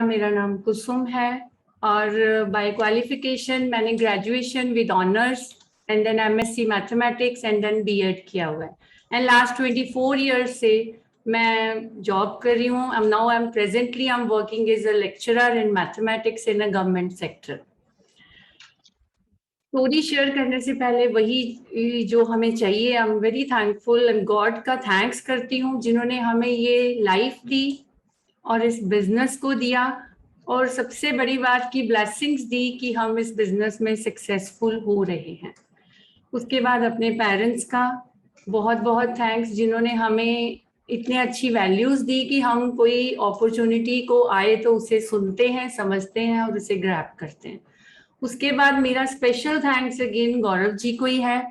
मेरा नाम कुसुम है और बाय क्वालिफिकेशन मैंने graduation with honours and then MSc mathematics and then BEd किया हुआ है एंड लास्ट 24 इयर्स से मैं जॉब कर रही हूँ। I am presently working as a lecturer in mathematics in a government sector. Story share करने से पहले वही जो हमें चाहिए, I am very thankful and God का थैंक्स करती हूँ जिन्होंने हमें ये लाइफ दी और इस बिजनेस को दिया, और सबसे बड़ी बात की ब्लेसिंग्स दी कि हम इस बिजनेस में सक्सेसफुल हो रहे हैं। उसके बाद अपने पेरेंट्स का बहुत बहुत थैंक्स जिन्होंने हमें इतनी अच्छी वैल्यूज दी कि हम कोई अपॉर्चुनिटी को आए तो उसे सुनते हैं, समझते हैं और उसे ग्रैब करते हैं। उसके बाद मेरा special thanks again Gaurav ji को ही है,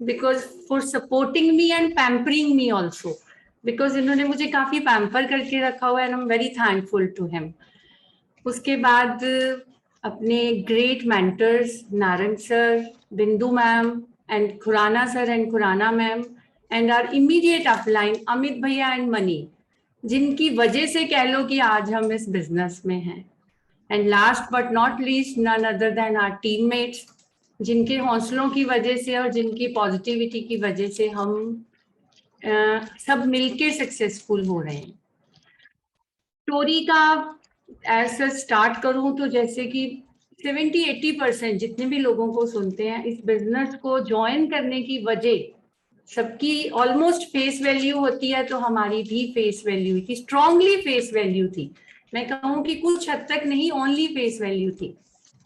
because for supporting me and pampering me also, because इन्होंने मुझे काफी पैम्पर करके रखा हुआ है and I am very thankful to him. उसके बाद अपने great mentors Narang sir, Bindu ma'am and Khurana sir and Khurana ma'am and our immediate upline Amit भैया एंड मनी, जिनकी वजह से कह लो कि आज हम इस बिजनेस में हैं। And last but not least none other than our teammates, जिनके हौसलों की वजह से और जिनकी पॉजिटिविटी की वजह से हम सब मिलके सक्सेसफुल हो रहे हैं। स्टोरी का ऐसा स्टार्ट करूं तो जैसे कि 70-80% जितने भी लोगों को सुनते हैं इस बिजनेस को ज्वाइन करने की वजह सबकी ऑलमोस्ट फेस वैल्यू होती है, तो हमारी भी फेस वैल्यू थी, स्ट्रांगली फेस वैल्यू थी। मैं कहूँ कि कुछ हद तक नहीं, ओनली फेस वैल्यू थी।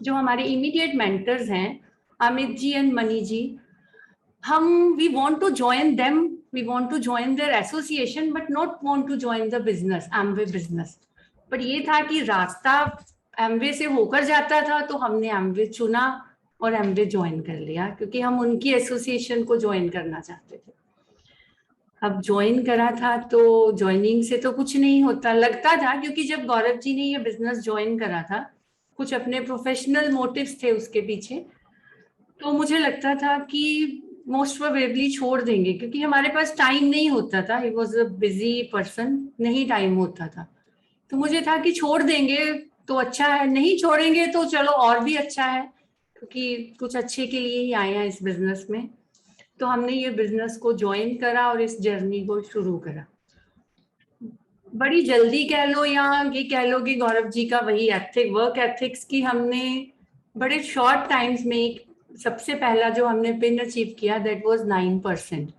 जो हमारे इमीडिएट मेंटर्स हैं अमित जी एंड मनी जी, हम we want to join them, we want to join their association but not want to join the business, Amway business. पर ये था कि रास्ता एमवे से होकर जाता था तो हमने एमवे चुना और एमवे ज्वाइन कर लिया क्योंकि हम उनकी एसोसिएशन को ज्वाइन करना चाहते थे। अब ज्वाइन करा था तो ज्वाइनिंग से तो कुछ नहीं होता लगता था, क्योंकि जब गौरव जी ने ये बिजनेस ज्वाइन करा था कुछ अपने प्रोफेशनल मोटिव्स थे उसके पीछे, तो मुझे लगता था कि मोस्ट प्रोबेबली छोड़ देंगे क्योंकि हमारे पास टाइम नहीं होता था। He was a busy person, नहीं टाइम होता था, तो मुझे था कि छोड़ देंगे तो अच्छा है, नहीं छोड़ेंगे तो चलो और भी अच्छा है क्योंकि कुछ अच्छे के लिए ही आए हैं इस बिजनेस में। तो हमने ये बिजनेस को ज्वाइन करा और इस जर्नी को शुरू करा। बड़ी जल्दी कह लो या ये कह लो कि गौरव जी का वही वर्क एथिक्स की हमने बड़े शॉर्ट टाइम्स में सबसे पहला जो हमने पिन अचीव किया दैट वाज 9%।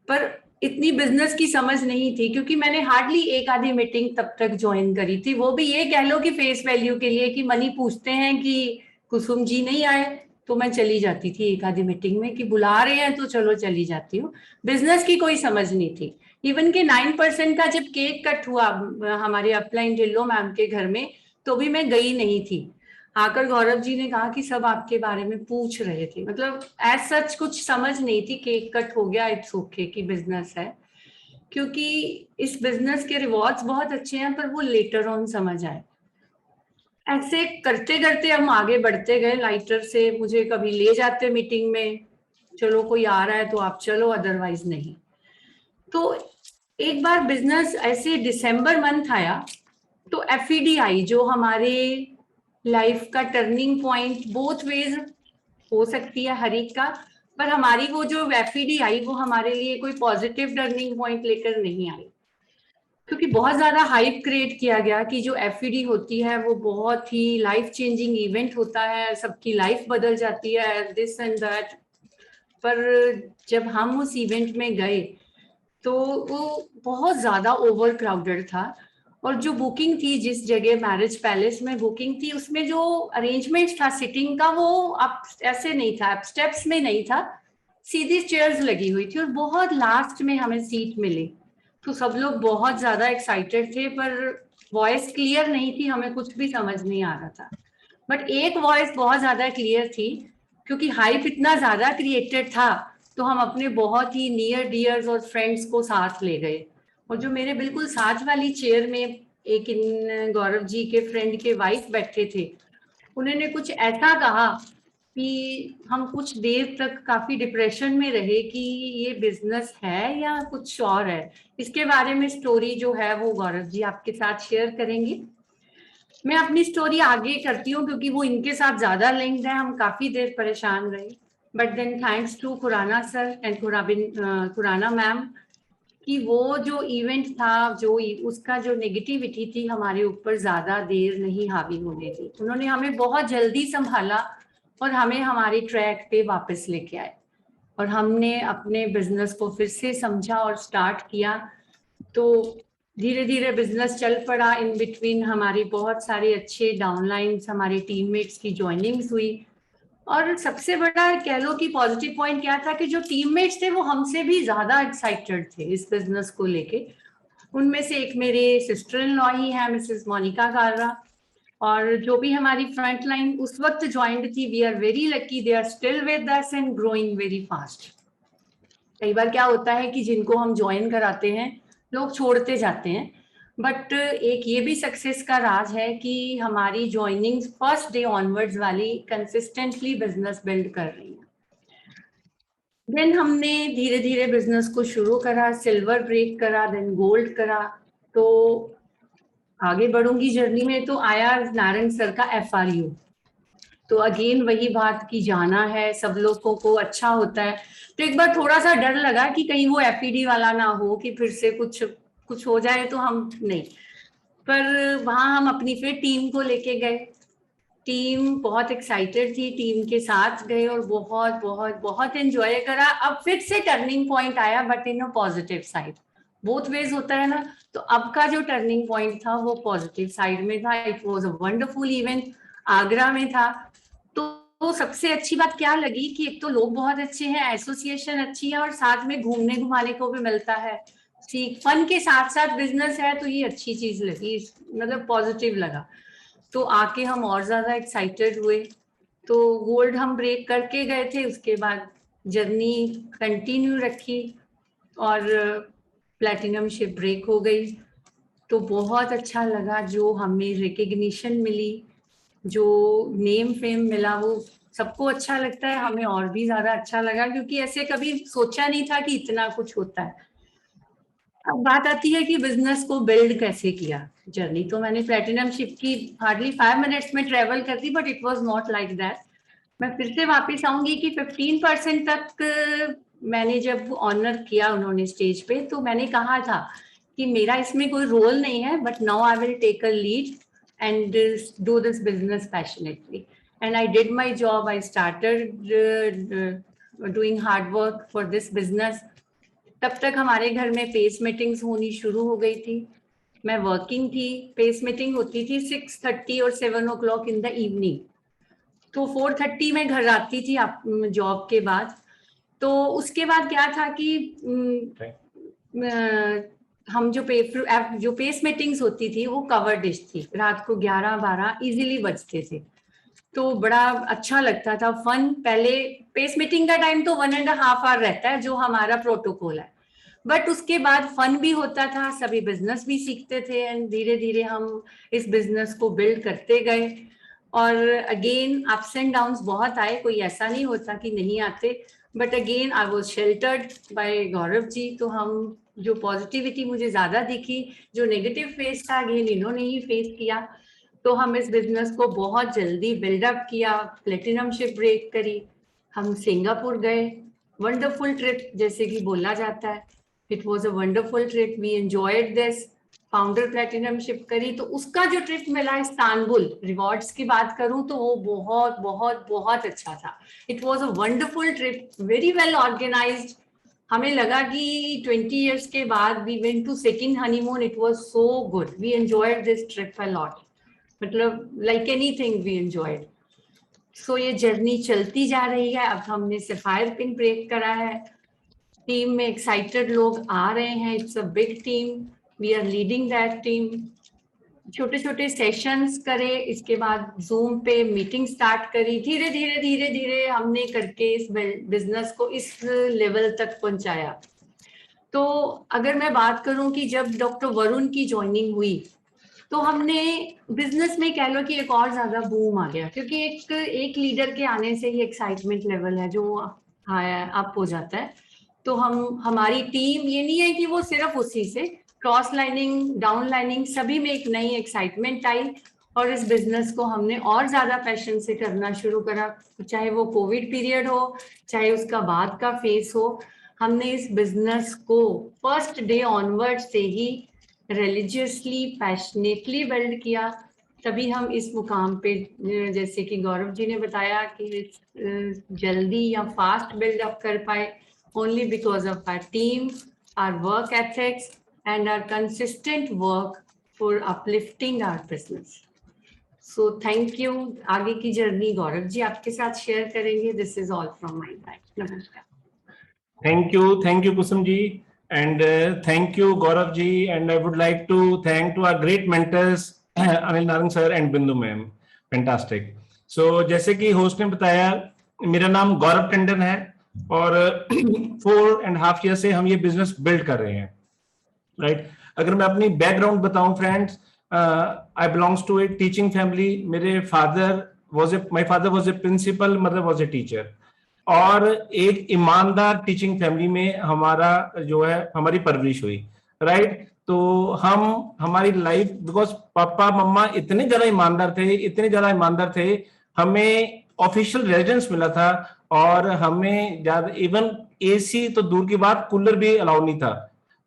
पर इतनी बिजनेस की समझ नहीं थी क्योंकि मैंने हार्डली एक आधी मीटिंग तब तक ज्वाइन करी थी, वो भी ये कह लो कि फेस वैल्यू के लिए कि मनी पूछते हैं कि कुसुम जी नहीं आए तो मैं चली जाती थी एक आधी मीटिंग में, कि बुला रहे हैं तो चलो चली जाती हूँ। बिजनेस की कोई समझ नहीं थी। इवन के 9% का जब केक कट हुआ हमारे अपलाइन ढिल्लो मैम के घर में तो भी मैं गई नहीं थी। आकर गौरव जी ने कहा कि सब आपके बारे में पूछ रहे थे, मतलब एज सच कुछ समझ नहीं थी, केक कट हो गया इट्स ओके की बिजनेस है, क्योंकि इस बिजनेस के रिवॉर्ड्स बहुत अच्छे हैं पर वो लेटर ऑन समझ आए। ऐसे करते करते हम आगे बढ़ते गए। लाइटर से मुझे कभी ले जाते मीटिंग में, चलो कोई आ रहा है तो आप चलो अदरवाइज नहीं। तो एक बार बिजनेस ऐसे दिसंबर मंथ आया तो एफईडी आई जो हमारे लाइफ का टर्निंग पॉइंट बोथ वेज हो सकती है हर एक का, पर हमारी वो जो एफईडी आई वो हमारे लिए कोई पॉजिटिव टर्निंग पॉइंट लेकर नहीं आई, क्योंकि बहुत ज्यादा हाइप क्रिएट किया गया कि जो एफईडी होती है वो बहुत ही लाइफ चेंजिंग इवेंट होता है, सबकी लाइफ बदल जाती है दिस एंड दैट। पर जब हम उस इवेंट में गए तो वो बहुत ज्यादा ओवर क्राउडेड था, और जो बुकिंग थी जिस जगह मैरिज पैलेस में बुकिंग थी उसमें जो अरेंजमेंट था सिटिंग का वो अब ऐसे नहीं था, अब स्टेप्स में नहीं था, सीधी चेयर्स लगी हुई थी और बहुत लास्ट में हमें सीट मिली। तो सब लोग बहुत ज्यादा एक्साइटेड थे पर वॉइस क्लियर नहीं थी, हमें कुछ भी समझ नहीं आ रहा था। बट एक वॉइस बहुत ज्यादा क्लियर थी, क्योंकि हाइप इतना ज्यादा क्रिएटेड था तो हम अपने बहुत ही नियर डियर्स और फ्रेंड्स को साथ ले गए। और जो मेरे बिल्कुल साथ वाली चेयर में एक इन गौरव जी के फ्रेंड के वाइफ बैठे थे, उन्होंने कुछ ऐसा कहा कि हम कुछ देर तक काफी डिप्रेशन में रहे कि ये बिजनेस है या कुछ और है। इसके बारे में स्टोरी जो है वो गौरव जी आपके साथ शेयर करेंगे। मैं अपनी स्टोरी आगे करती हूँ क्योंकि वो इनके साथ ज्यादा लिंक्ड है, हम काफी देर परेशान रहे, but then thanks to Khurana sir and Khurana ma'am कि वो जो इवेंट था, उसका जो नेगेटिविटी थी हमारे ऊपर ज्यादा देर नहीं हावी होने दी। उन्होंने हमें बहुत जल्दी संभाला और हमें हमारे ट्रैक पे वापस लेके आए और हमने अपने बिजनेस को फिर से समझा और स्टार्ट किया। तो धीरे धीरे बिजनेस चल पड़ा। इन बिटवीन हमारी बहुत सारे अच्छे डाउनलाइंस, हमारे टीममेट्स की ज्वाइनिंग्स हुई। और सबसे बड़ा कह लो कि पॉजिटिव पॉइंट क्या था कि जो टीममेट्स थे वो हमसे भी ज्यादा एक्साइटेड थे इस बिजनेस को लेके। उनमें से एक मेरे सिस्टर इन लॉ ही है, मिसेस मोनिका कालरा, और जो भी हमारी फ्रंट लाइन उस वक्त ज्वाइंट थी, we are very lucky, they are still with us and growing very fast. कई बार क्या होता है कि जिनको हम ज्वाइन कराते हैं लोग छोड़ते जाते हैं, बट एक ये भी सक्सेस का राज है कि हमारी ज्वाइनिंग फर्स्ट डे ऑनवर्ड्स वाली कंसिस्टेंटली बिजनेस बिल्ड कर रही है। देन हमने धीरे धीरे बिजनेस को शुरू करा, सिल्वर ब्रेक करा, देन गोल्ड करा। तो आगे बढ़ूंगी जर्नी में तो आया नारायण सर का FRU। तो अगेन वही बात की जाना है, सब लोगों को अच्छा होता है। तो एक बार थोड़ा सा डर लगा कि कहीं वो FED वाला ना हो कि फिर से कुछ कुछ हो जाए, तो हम नहीं। पर वहां हम अपनी फिर टीम को लेके गए। टीम बहुत एक्साइटेड थी, टीम के साथ गए और बहुत बहुत बहुत एंजॉय करा। अब फिर से टर्निंग पॉइंट आया, but in a positive side. Both ways होता है ना। तो अब का जो टर्निंग पॉइंट था वो पॉजिटिव साइड में था। It was a wonderful event, Agra में था। तो सबसे अच्छी बात क्या लगी कि एक तो लोग बहुत अच्छे हैं, एसोसिएशन अच्छी है, और साथ में घूमने घुमाने को भी मिलता है। फन के साथ साथ बिजनेस है, तो ये अच्छी चीज लगी, मतलब पॉजिटिव लगा। तो आके हम और ज्यादा एक्साइटेड हुए। तो गोल्ड हम ब्रेक करके गए थे, उसके बाद जर्नी कंटिन्यू रखी और प्लेटिनम शिप ब्रेक हो गई। तो बहुत अच्छा लगा, जो हमें रिकग्निशन मिली, जो नेम फेम मिला, वो सबको अच्छा लगता है, हमें और भी ज्यादा अच्छा लगा क्योंकि ऐसे कभी सोचा नहीं था कि इतना कुछ होता है। अब बात आती है कि बिजनेस को बिल्ड कैसे किया। जर्नी तो मैंने प्लेटिनम शिप की हार्डली 5 मिनट्स में ट्रेवल कर दी, but it was not like that. मैं फिर से वापस आऊंगी कि 15% तक मैंने जब ऑनर किया उन्होंने स्टेज पे, तो मैंने कहा था कि मेरा इसमें कोई रोल नहीं है, but now I will take a lead and do this business passionately. And I did my job, I started doing hard work for this business. तब तक हमारे घर में पेस मीटिंग्स होनी शुरू हो गई थी। मैं वर्किंग थी, पेस मीटिंग होती थी 6:30 और 7 o'clock इन द इवनिंग। तो 4:30 में घर आती थी आप जॉब के बाद। तो उसके बाद क्या था कि हम जो पेस मीटिंग्स होती थी वो कवर डिश थी, रात को 11-12 इजीली बजते थे। तो बड़ा अच्छा लगता था, फन। पहले पेस मीटिंग का टाइम तो 1.5 hour रहता है जो हमारा प्रोटोकॉल है, बट उसके बाद फन भी होता था, सभी बिजनेस भी सीखते थे, एंड धीरे धीरे हम इस बिजनेस को बिल्ड करते गए। और अगेन अप्स एंड डाउन्स बहुत आए, कोई ऐसा नहीं होता कि नहीं आते, but again I was sheltered by Gaurav ji. तो हम जो पॉजिटिविटी मुझे ज्यादा दिखी, जो नेगेटिव फेस था अगेन इन्होंने ही फेस किया। तो हम इस बिजनेस को बहुत जल्दी बिल्डअप किया, प्लेटिनम शिप ब्रेक करी, हम सिंगापुर गए। वंडरफुल ट्रिप जैसे कि बोला जाता है, it was a wonderful trip, we enjoyed this. Founder platinum ship करी, तो उसका जो ट्रिप मिला इस्तांबुल, रिवॉर्ड्स की बात करूं तो वो बहुत बहुत बहुत अच्छा था। It was a wonderful trip, very well organised. हमें लगा कि 20 years के बाद we went to second honeymoon, it was so good, we enjoyed this trip a lot, मतलब like anything we enjoyed. So ये जर्नी चलती जा रही है। अब हमने सफायर पिन ब्रेक करा है, टीम में एक्साइटेड लोग आ रहे हैं, it's a big team, we are leading that team. छोटे छोटे सेशंस करे, इसके बाद जूम पे मीटिंग स्टार्ट करी, धीरे धीरे धीरे धीरे हमने करके इस बिजनेस को इस लेवल तक पहुंचाया। तो अगर मैं बात करूं कि जब डॉक्टर वरुण की ज्वाइनिंग हुई, तो हमने बिजनेस में कह लो कि एक और ज्यादा बूम आ गया, क्योंकि एक लीडर के आने से ही एक्साइटमेंट लेवल है जो अप हो जाता है। तो हमारी टीम, ये नहीं है कि वो सिर्फ उसी से, क्रॉस लाइनिंग डाउन लाइनिंग सभी में एक नई एक्साइटमेंट आई। और इस बिजनेस को हमने और ज्यादा पैशन से करना शुरू करा, चाहे वो कोविड पीरियड हो, चाहे उसका बाद का फेस हो। हमने इस बिजनेस को फर्स्ट डे ऑनवर्ड से ही रिलीजियसली पैशनेटली बिल्ड किया, तभी हम इस मुकाम पे, जैसे कि गौरव जी ने बताया, कि जल्दी या फास्ट बिल्ड अप कर पाए, only because of our team, our work ethics and our consistent work for uplifting our business. So thank you. आगे की जर्नी गौरव जी आपके साथ शेयर करेंगे। This is all from my side. नमस्कार। Thank you, Kusum ji, and thank you, Gaurav ji, and I would like to thank to our great mentors, Anil Narang sir and Bindu ma'am. Fantastic. So, जैसे कि host ने बताया, मेरा नाम गौरव टंडन है और 4.5 years से हम ये बिजनेस बिल्ड कर रहे हैं, राइट। अगर मैं अपनी बैकग्राउंड बताऊं friends, I belongs to a teaching family. मेरे my father was a principal, mother was a teacher, और एक ईमानदार टीचिंग फैमिली में हमारा जो है हमारी परवरिश हुई, राइट। तो हमारी लाइफ, बिकॉज पापा मम्मा इतने ज्यादा ईमानदार थे, हमें ऑफिशियल रेजिडेंस मिला था, और हमें ज्यादा इवन एसी तो दूर की बात, कूलर भी अलाउ नहीं था,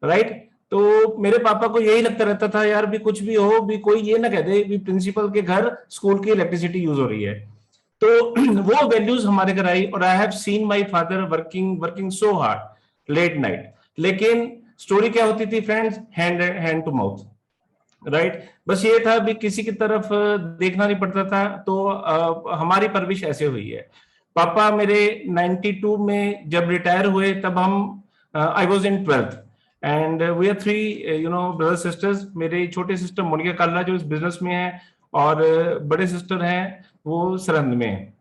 राइट। तो मेरे पापा को यही लगता रहता था, यार भी कुछ भी हो, भी कोई ये ना कह दे भी प्रिंसिपल के घर स्कूल की इलेक्ट्रिसिटी यूज हो रही है। तो वो वैल्यूज हमारे घर आई, और I have seen my father working so hard late night. लेकिन स्टोरी क्या होती थी friends, hand to mouth, right. बस ये था भी किसी की तरफ देखना नहीं पड़ता था। तो हमारी परवरिश ऐसे हुई है। पापा मेरे 92 में जब रिटायर हुए, तब हम I was in 12th and we are 3 brother sisters. मेरे छोटे सिस्टर मोनिका काल्ला जो इस बिजनेस में है, और बड़े सिस्टर हैं वो सरहंद में है।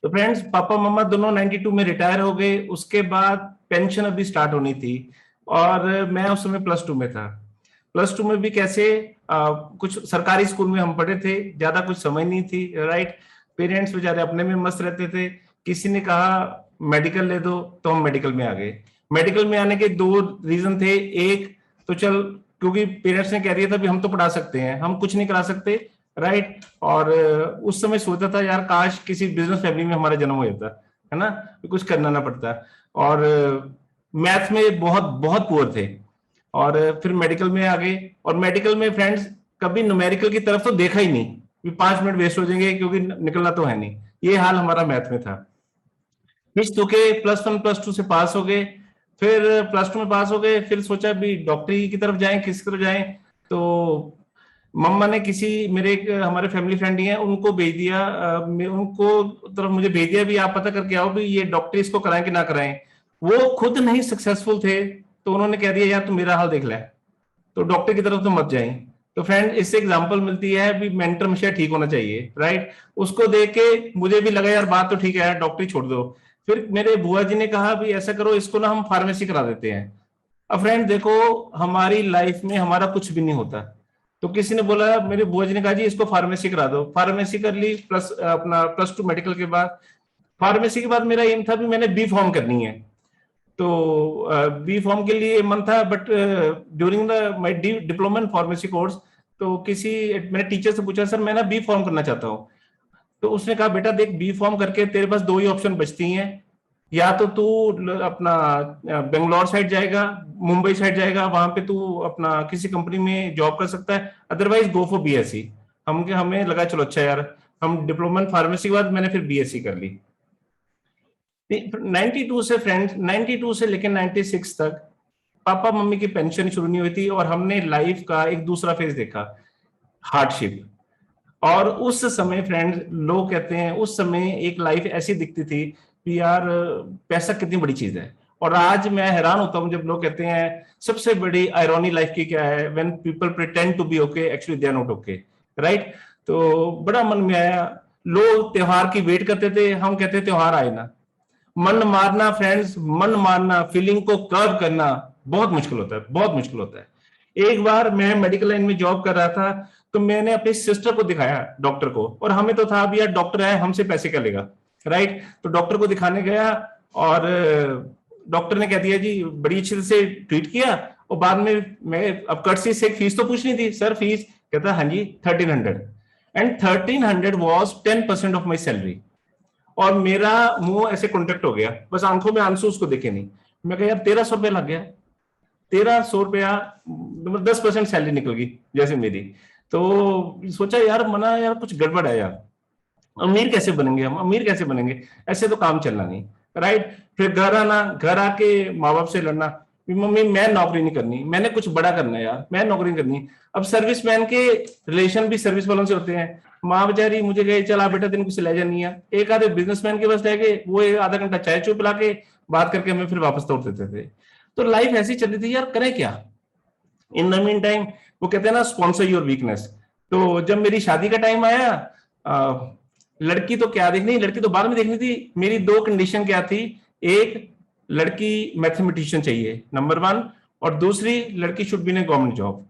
तो फ्रेंड्स, पापा मम्मा दोनों 92 में रिटायर हो गए। उसके बाद पेंशन अभी स्टार्ट होनी थी, और मैं उस समय +2 में था। +2 में भी कैसे, कुछ सरकारी स्कूल में हम पढ़े थे, ज्यादा कुछ समझ नहीं थी, राइट। पेरेंट्स बेचारे अपने में मस्त रहते थे। किसी ने कहा मेडिकल ले दो, तो हम मेडिकल में आ गए। मेडिकल में आने के 2 रीजन थे। एक तो चल, क्योंकि पेरेंट्स ने कह दिया था भी हम तो पढ़ा सकते हैं, हम कुछ नहीं करा सकते, राइट। और उस समय सोचता था, यार काश किसी बिजनेस फैमिली में हमारा जन्म हो जाता, है ना, कुछ करना ना पड़ता। और मैथ में बहुत बहुत पुअर थे, और फिर मेडिकल में आ गए। और मेडिकल में फ्रेंड्स कभी न्यूमेरिकल की तरफ तो देखा ही नहीं, 5 मिनट वेस्ट हो जाएंगे क्योंकि निकलना तो है नहीं। ये हाल हमारा मैथ में था। तो के +1 +2 से पास हो गए। फिर +2 में पास हो गए, फिर सोचा भी डॉक्टरी की तरफ जाएं, किस तरफ जाएं। तो मम्मा ने हमारे फैमिली फ्रेंड ही हैं, उनको भेज दिया, मुझे भेज दिया भी आप पता करके आओ भी ये डॉक्टरी इसको कराएं कि ना कराएं। वो खुद नहीं सक्सेसफुल थे, तो उन्होंने कह दिया, यार तू मेरा हाल देख ले, तो डॉक्टर की तरफ तो मत जाए। तो फ्रेंड, इससे एग्जांपल मिलती है भी मेंटर हमेशा ठीक होना चाहिए, राइट। उसको देख के मुझे भी लगा, यार बात तो ठीक है, डॉक्टरी छोड़ दो। फिर मेरे बुआ जी ने कहा भी ऐसा करो, इसको ना हम फार्मेसी करा देते हैं। अब फ्रेंड देखो, हमारी लाइफ में हमारा कुछ भी नहीं होता, तो किसी ने बोला, मेरे बुआ जी ने कहा जी इसको फार्मेसी करा दो। फार्मेसी कर ली, +2 मेडिकल के बाद। फार्मेसी के बाद मेरा एम था भी मैंने बी फॉर्म करनी है। तो बी फॉर्म के लिए मन था, but during my diploma in pharmacy course, तो मैंने टीचर से पूछा, सर मैं ना बी फॉर्म करना चाहता हूँ। तो उसने कहा, बेटा देख, बी फॉर्म करके तेरे पास 2 ही ऑप्शन बचती हैं, या तो तू अपना बेंगलोर साइड जाएगा, मुंबई साइड जाएगा, वहां पे तू अपना किसी कंपनी में जॉब कर सकता है, अदरवाइज गो फॉर बीएससी। हमें लगा चलो अच्छा यार, हम डिप्लोमा इन फार्मेसी के बाद मैंने फिर बीएससी कर ली। 92 से फ्रेंड्स, 92 से लेकर 96 तक पापा मम्मी की पेंशन शुरू नहीं हुई थी, और हमने लाइफ का एक दूसरा फेज देखा, हार्डशिप। और उस समय फ्रेंड्स, लोग कहते हैं उस समय एक लाइफ ऐसी दिखती थी कि यार पैसा कितनी बड़ी चीज है। और आज मैं हैरान होता हूं जब लोग कहते हैं सबसे बड़ी आयरनी लाइफ की क्या है, when people pretend to be okay, actually they are not okay, right. तो बड़ा मन में आया, लोग त्योहार की वेट करते थे, हम कहते त्योहार आए ना। मन मारना फ्रेंड्स, मन मारना, फीलिंग को कर्व करना बहुत मुश्किल होता है, बहुत मुश्किल होता है। एक बार मैं मेडिकल लाइन में जॉब कर रहा था, तो मैंने अपनी सिस्टर को दिखाया डॉक्टर को, और हमें तो था अभी यार डॉक्टर है, हमसे पैसे क्या लेगा, राइट। तो डॉक्टर को दिखाने गया, और डॉक्टर ने कह दिया जी, बड़ी अच्छे से ट्रीट किया, और बाद में मैं अब कर्टसी से एक फीस तो पूछनी थी, सर फीस, कहता हाँ जी 1300। And 1300 was 10% of my salary. और मेरा मुंह ऐसे कॉन्टेक्ट हो गया, बस आंखों में आंसू उसको देखे नहीं। मैं कहा यार 1300 रुपया लग गया, 1300 रुपया, मतलब 10% सैलरी निकल गई जैसे मेरी। तो सोचा यार मना, यार कुछ गड़बड़ है यार, अमीर कैसे बनेंगे हम, अमीर कैसे बनेंगे, ऐसे तो काम चलना नहीं, राइट। फिर घर आना, घर आके माँ बाप से लड़ना, मम्मी मैं नौकरी नहीं करनी, मैंने कुछ बड़ा करना है यार, मैं नौकरी नहीं करनी। अब सर्विसमैन के रिलेशन भी सर्विस वालों से होते हैं। माँ बेचारी मुझे कहे चला बेटा तेन कुछ ले जानी है, एक आधे बिजनेसमैन के पास लेके वो आधा घंटा चाय चुप पिला के बात करके हमें फिर वापस तोड़ देते थे। तो लाइफ ऐसी चल रही थी यार, करें क्या। इन द मीन टाइम वो कहते हैं ना, स्पॉन्सर योर वीकनेस। तो जब मेरी शादी का टाइम आया, लड़की तो क्या देखनी, लड़की तो बाद में देखनी थी। मेरी दो कंडीशन क्या थी, एक लड़की मैथमेटिशियन चाहिए नंबर 1, और दूसरी लड़की should be in government job.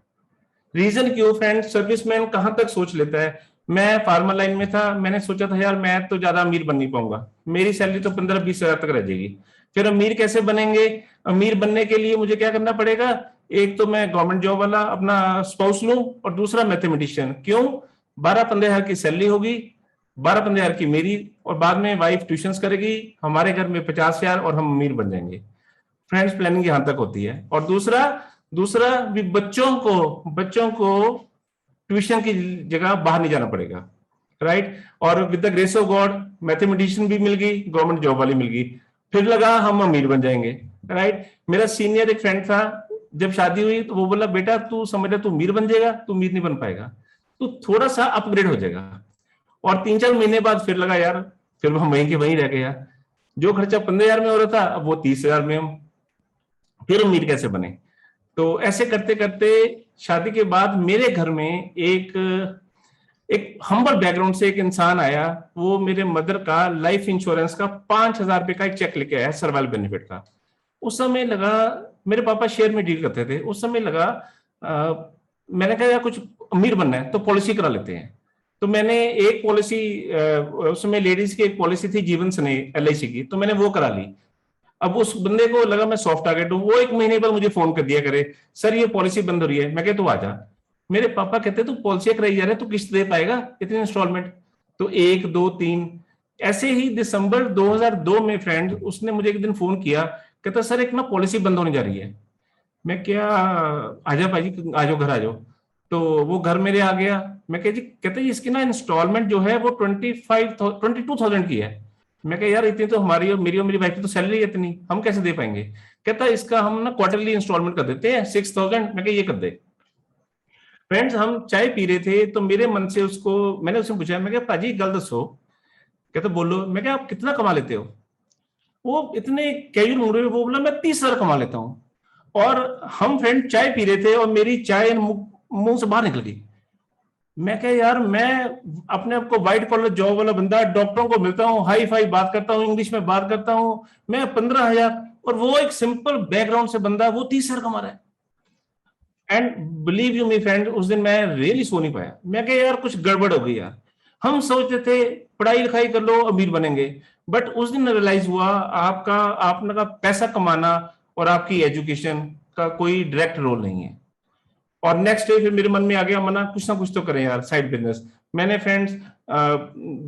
Reason क्यों फ्रेंड, सर्विसमैन कहां तक सोच लेता है। मैं फार्मर लाइन में था, मैंने सोचा था यार मैं तो ज्यादा अमीर बन नहीं पाऊंगा, मेरी सैलरी तो 15-20 हजार तक रह जाएगी। फिर अमीर कैसे बनेंगे, अमीर बनने के लिए मुझे क्या करना पड़ेगा, एक तो मैं गवर्नमेंट जॉब वाला अपना स्पाउस लूं, और दूसरा मैथमेटिशियन। क्यों, 12-15 हजार की सैलरी होगी, 12-15 हजार की मेरी, और बाद में वाइफ ट्यूशंस करेगी, हमारे घर में 50 हजार, और हम अमीर बन जाएंगे। फ्रेंड्स प्लानिंग यहां तक होती है। और दूसरा दूसरा भी, बच्चों को ट्यूशन की जगह बाहर नहीं जाना पड़ेगा, राइट। और with the grace of God mathematician भी मिल गई, गवर्नमेंट जॉब वाली मिल गई, फिर लगा हम अमीर बन जाएंगे, राइट। मेरा सीनियर एक फ्रेंड था, जब शादी हुई तो वो बोला बेटा तू समझ रहा तू अमीर बन जाएगा, तू अमीर नहीं बन पाएगा, तू थोड़ा सा अपग्रेड हो जाएगा। और 3-4 महीने बाद फिर लगा यार, फिर हम वहीं के वहीं रह गए यार, जो खर्चा 15,000 में हो रहा था अब वो 30,000 में, हम फिर अमीर कैसे बने। तो ऐसे करते करते शादी के बाद मेरे घर में एक हम्बल बैकग्राउंड से एक इंसान आया, वो मेरे मदर का लाइफ इंश्योरेंस का 5,000 रुपए का एक चेक लेके आया, सर्वाइवल बेनिफिट का। उस समय लगा, मेरे पापा शेयर में डील करते थे, उस समय लगा मैंने कहा यार कुछ अमीर बनना है तो पॉलिसी करा लेते हैं। तो मैंने एक पॉलिसी, उसमें लेडीज की एक पॉलिसी थी जीवन स्नेह LIC की, तो मैंने वो करा ली। अब उस बंदे को लगा मैं सॉफ्ट टारगेट हूं, वो 1 महीने बाद मुझे फोन कर दिया करे, सर ये पॉलिसी बंद हो रही है। मैं कह तू आ जा। मेरे पापा कहते तू पॉलिसी कराई जा रहा है, तू किस्त दे पाएगा इतनी इंस्टॉलमेंट। तो 1, 2, 3 ऐसे ही दिसंबर 2002 में फ्रेंड उसने मुझे एक दिन फोन किया, कहता सर एक ना पॉलिसी बंद होने जा रही है। मैं क्या, आजा भाई आ जाओ, घर आ जाओ। तो वो घर मेरे आ गया। मैं कह जी, कहते जी इसकी ना इंस्टॉलमेंट जो है वो 22,000 की है। मैं कह यार इतनी तो हमारी और मेरी वाइफ की तो सैलरी है इतनी, हम कैसे दे पाएंगे। कहता इसका हम ना क्वार्टरली इंस्टॉलमेंट कर देते हैं 6,000। मैं कह ये कर दे। फ्रेंड्स हम चाय पी रहे थे तो मेरे मन से उसको, मैंने उससे पूछा, मैं कहा पाजी गल दसो। कहते बोलो। मैं कहा आप कितना कमा लेते हो। वो इतने कैजुअल मूड में वो बोला मैं 30,000 कमा लेता हूँ। और हम फ्रेंड चाय पी रहे थे और मेरी चाय मुंह से बाहर निकल गई। मैं क्या यार, मैं अपने आप को व्हाइट कॉलर जॉब वाला बंदा, डॉक्टरों को मिलता हूँ, हाई फाई बात करता हूँ, इंग्लिश में बात करता हूँ, मैं 15,000, और वो एक सिंपल बैकग्राउंड से बंदा वो 30,000 कमा रहा है। And believe you me friend, उस दिन मैं रियली सो नहीं पाया। मैं क्या यार कुछ गड़बड़ हो गई यार। हम सोचते थे पढ़ाई लिखाई कर लो अमीर बनेंगे, बट उस दिन रियलाइज हुआ आपका पैसा कमाना और आपकी एजुकेशन का कोई डायरेक्ट रोल नहीं है। और नेक्स्ट डे फिर मेरे मन में आ गया मना, कुछ ना कुछ तो करें यार, साइड बिजनेस। मैंने फ्रेंड्स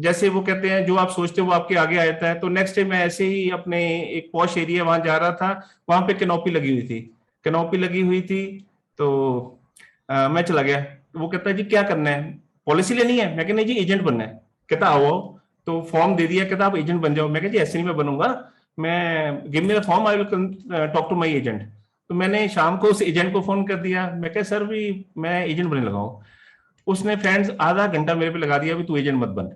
जैसे वो कहते हैं जो आप सोचते हो वो आपके आगे आ जाता है। तो नेक्स्ट डे मैं ऐसे ही अपने एक पॉश एरिया वहां जा रहा था, वहां पे कैनोपी लगी हुई थी, तो मैं चला गया। वो कहता है जी क्या करना है, पॉलिसी लेनी है। मैं कहता नहीं जी एजेंट बनना है। कहता आओ। तो फॉर्म दे दिया, कहता आप एजेंट बन जाओ। मैं कहता जी ऐसे नहीं मैं बनूंगा, मैं give me the form, I will talk to my agent. तो मैंने शाम को उस एजेंट को फोन कर दिया। मैं कह सर भी मैं एजेंट बनने लगा हूं। उसने फ्रेंड्स आधा घंटा मेरे पे लगा दिया भी तू एजेंट मत बन।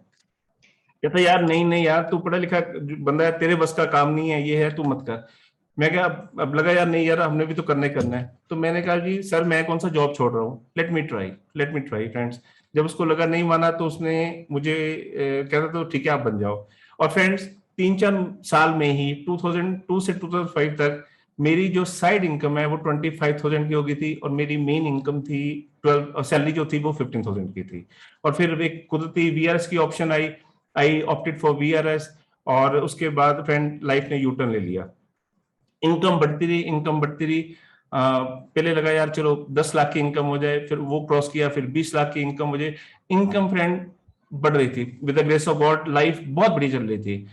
कहता यार नहीं नहीं यार तू पढ़ा लिखा बंदा है, तेरे बस का काम नहीं है, ये है तू मत कर। मैं क्या, अब लगा यार नहीं यार हमने भी तो करना है। तो मैंने कहा जी सर मैं कौन सा जॉब छोड़ रहा हूँ, लेट मी ट्राई फ्रेंड्स। जब उसको लगा नहीं माना तो उसने मुझे कहता तो ठीक है आप बन जाओ। और फ्रेंड्स 3-4 साल में ही 2002 से 2005 तक मेरी जो साइड इनकम है वो 25,000 की हो गई थी, और मेरी मेन इनकम थी 12, सैलरी जो थी वो 15,000 की थी। और फिर एक कुदरती VRS की option I opted for VRS। और उसके बाद फ्रेंड लाइफ ने यूटर्न ले लिया, इनकम बढ़ती रही। पहले लगा यार चलो 10 लाख की इनकम हो जाए, फिर वो क्रॉस किया, फिर 20 लाख की इनकम हो जाए। इनकम फ्रेंड बढ़ रही थी, with the grace of God life बहुत बड़ी चल रही थी।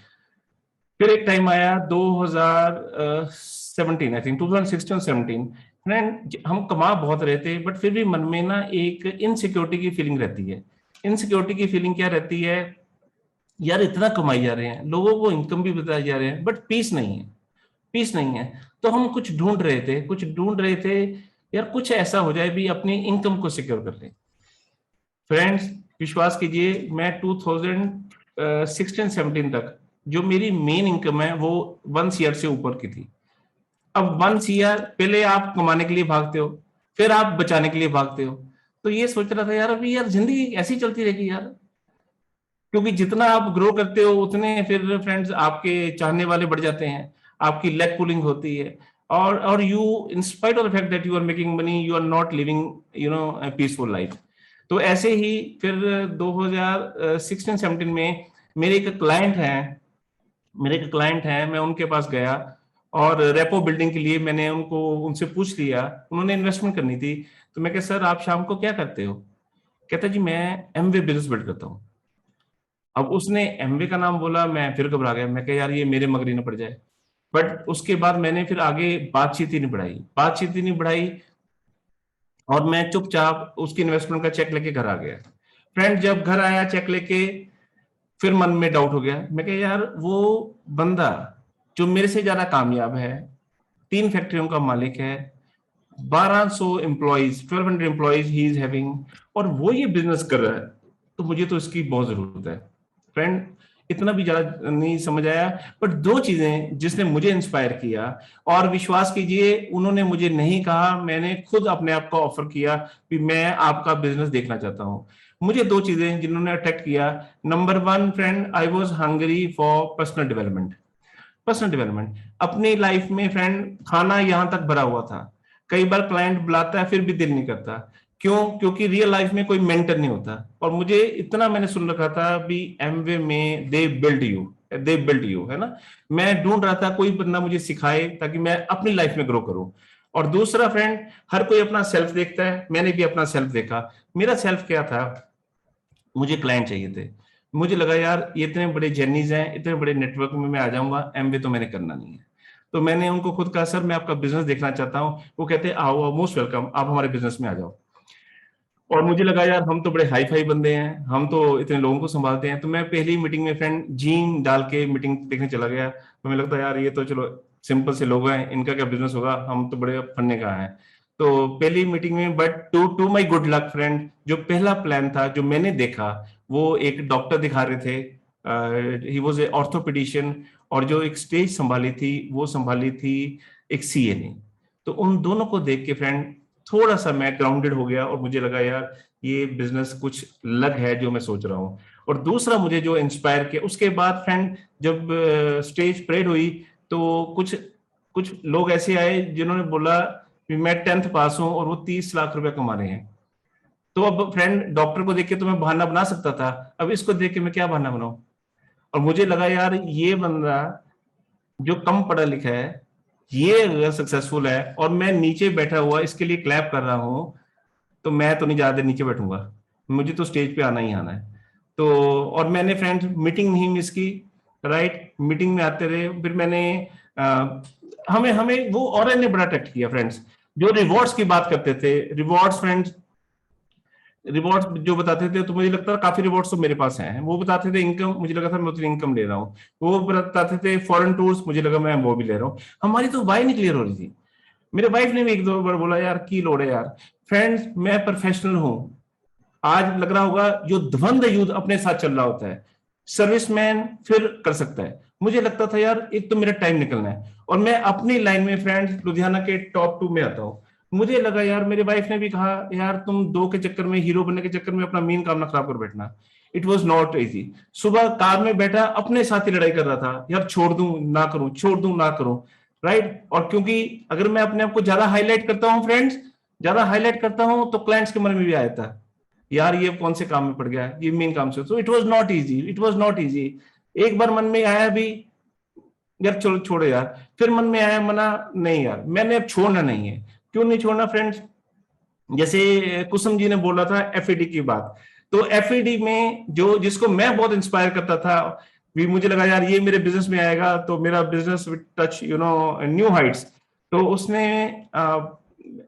फिर एक टाइम आया 2017, आई थिंक 2016-17, फ्रेंड हम कमा बहुत रहे थे, बट फिर भी मन में ना एक इनसिक्योरिटी की फीलिंग रहती है। इनसिक्योरिटी की फीलिंग क्या रहती है, यार इतना कमाई जा रहे हैं, लोगों को इनकम भी बताए जा रहे हैं, बट पीस नहीं है, पीस नहीं है। तो हम कुछ ढूंढ रहे थे, कुछ ढूंढ रहे थे, यार कुछ ऐसा हो जाए भी अपनी इनकम को सिक्योर कर ले। फ्रेंड्स विश्वास कीजिए, मैं 2016-17 तक जो मेरी मेन इनकम है वो 1 CR से ऊपर की थी। अब 1 CR पहले आप कमाने के लिए भागते हो, फिर आप बचाने के लिए भागते हो। तो ये सोच रहा था यार अभी यार जिंदगी ऐसी चलती रहेगी यार, क्योंकि जितना आप ग्रो करते हो उतने फिर फ्रेंड्स आपके चाहने वाले बढ़ जाते हैं, आपकी लेग पुलिंग होती है, और you in spite of the fact that you are making money, you are not living peaceful life. तो ऐसे ही फिर 2016-17 में मेरे एक क्लाइंट है, मैं उनके पास गया और रेपो बिल्डिंग के लिए मैंने उनसे पूछ लिया, उन्होंने इन्वेस्टमेंट करनी थी। तो मैं कहा सर आप शाम को क्या करते हो? कहता जी मैं एमवे बिजनेस बिल्ड करता हूँ। अब उसने एमवे का नाम बोला, मैं फिर घबरा गया, मैं कहा यार ये मेरे मगरी न पड़ जाए। बट उसके बाद मैंने फिर आगे बातचीत ही नहीं बढ़ाई, और मैं चुपचाप उसकी इन्वेस्टमेंट का चेक लेके घर आ गया। फ्रेंड जब घर आया चेक लेके, फिर मन में डाउट हो गया, मैं कहा यार वो बंदा जो मेरे से ज्यादा कामयाब है, 3 फैक्ट्रियों का मालिक है, 1200 employees, 1200 employees he is having, और वो ये बिजनेस कर रहा है, तो मुझे तो इसकी बहुत जरूरत है। फ्रेंड इतना भी ज्यादा नहीं समझ आया, बट 2 चीजें जिसने मुझे इंस्पायर किया, और विश्वास कीजिए उन्होंने मुझे नहीं कहा, मैंने खुद अपने आप को ऑफर किया कि मैं आपका बिजनेस देखना चाहता हूं। मुझे 2 चीजें जिन्होंने अट्रैक्ट किया, number 1 friend, I was Hungary for personal development. अपनी लाइफ में फ्रेंड खाना यहां तक भरा हुआ था, कई बार क्लाइंट बुलाता है फिर भी दिल नहीं करता, क्यों? क्योंकि रियल लाइफ में कोई मेंटर नहीं होता। और मुझे इतना मैंने सुन रखा था भी एमवे में दे बिल्ड यू, है ना। मैं ढूंढ रहा था कोई बंदा मुझे सिखाए ताकि मैं अपनी लाइफ में ग्रो करूं। और दूसरा फ्रेंड, हर कोई अपना सेल्फ देखता है, मैंने भी अपना सेल्फ देखा। मेरा सेल्फ क्या था, मुझे क्लाइंट चाहिए थे। मुझे लगा यार ये इतने बड़े जर्नीज हैं, इतने बड़े नेटवर्क में मैं आ जाऊंगा, एमवे तो मैंने करना नहीं है। तो मैंने उनको खुद कहा सर मैं आपका बिजनेस देखना चाहता हूँ। वो कहते आओ, मोस्ट वेलकम, आप हमारे बिजनेस में आ जाओ। और मुझे लगा यार हम तो बड़े हाई फाई बंदे हैं, हम तो इतने लोगों को संभालते हैं। तो मैं पहली मीटिंग में फ्रेंड जीन डाल के मीटिंग देखने चला गया। तो मुझे लगता है यार ये तो चलो सिंपल से लोग हैं, इनका क्या बिजनेस होगा, हम तो बड़े फन्ने का हैं। तो पहली मीटिंग में, but to my good luck friend, जो पहला प्लान था जो मैंने देखा, वो एक डॉक्टर दिखा रहे थे, ही वॉज ए ऑर्थोपेडिशियन, और जो एक स्टेज संभाली थी वो संभाली थी एक सीए ने। तो उन दोनों को देख के फ्रेंड थोड़ा सा मैं ग्राउंडेड हो गया, और मुझे लगा यार ये बिजनेस कुछ अलग है जो मैं सोच रहा हूँ। और दूसरा मुझे जो इंस्पायर किया, उसके बाद फ्रेंड जब स्टेज परेड हुई, तो कुछ कुछ लोग ऐसे आए जिन्होंने बोला कि मैं 10th पास हूं और वो 30 लाख रुपए कमा रहे हैं। तो अब फ्रेंड डॉक्टर को देख के तो मैं बहाना बना सकता था, अब इसको देख के मैं क्या बहाना बनाऊं। और मुझे लगा यार ये बंदा जो कम पढ़ा लिखा है, ये अगर सक्सेसफुल है और मैं नीचे बैठा हुआ इसके लिए क्लैप कर रहा हूं, तो मैं तो नहीं ज्यादा देर नीचे बैठूंगा, मुझे तो स्टेज पे आना ही आना है। तो और मैंने फ्रेंड्स मीटिंग नहीं मिस की, राइट, मीटिंग में आते रहे। फिर मैंने हमें हमें वो और ने बड़ा अट्रैक्ट किया फ्रेंड्स, जो रिवॉर्ड्स की बात करते थे। रिवॉर्ड्स फ्रेंड्स, रिवॉर्ड्स जो बताते थे, तो मुझे लगता था काफी रिवॉर्ड्स तो मेरे पास हैं। वो बताते थे इनकम, मुझे लगा था मैं उतनी इनकम ले रहा हूँ। वो बताते थे फॉरेन टूर्स, मुझे लगा मैं वो भी ले रहा हूँ। हमारी तो वाई नहीं क्लियर हो रही थी। मेरे वाइफ ने भी 1-2 बार बोला यार की लोड है यार। फ्रेंड्स मैं प्रोफेशनल हूं, आज लग रहा होगा जो द्वंद युद्ध अपने साथ चल रहा होता है, सर्विसमैन फिर कर सकता है। मुझे लगता था यार एक तो मेरा टाइम निकलना है, और मैं अपनी लाइन में फ्रेंड्स लुधियाना के टॉप 2 में आता हूँ। मुझे लगा यार, मेरे वाइफ ने भी कहा यार तुम 2 के चक्कर में, हीरो बनने के चक्कर में अपना मेन काम ना खराब कर बैठना। It was not easy. सुबह कार में बैठा अपने साथ ही लड़ाई कर रहा था, यार छोड़ दूं ना करूं, छोड़ दूं ना करूं, राइट। और क्योंकि अगर मैं अपने आप को ज्यादा हाईलाइट करता हूं फ्रेंड्स, ज्यादा हाईलाइट करता हूं, तो क्लाइंट्स के मन में भी आ जाता है यार ये कौन से काम में पड़ गया, ये मेन काम से। तो it was not easy, it was not easy. एक बार मन में आया भी यार चलो छोड़ो यार, फिर मन में आया मना नहीं यार मैंने अब छोड़ना नहीं है। क्यों नहीं छोड़ना फ्रेंड्स? जैसे कुसुम जी ने बोला था एफईडी की बात, तो एफईडी में जो जिसको मैं बहुत इंस्पायर करता था, भी मुझे लगा यार ये मेरे बिजनेस में आएगा तो मेरा business will touch new Heights. तो उसने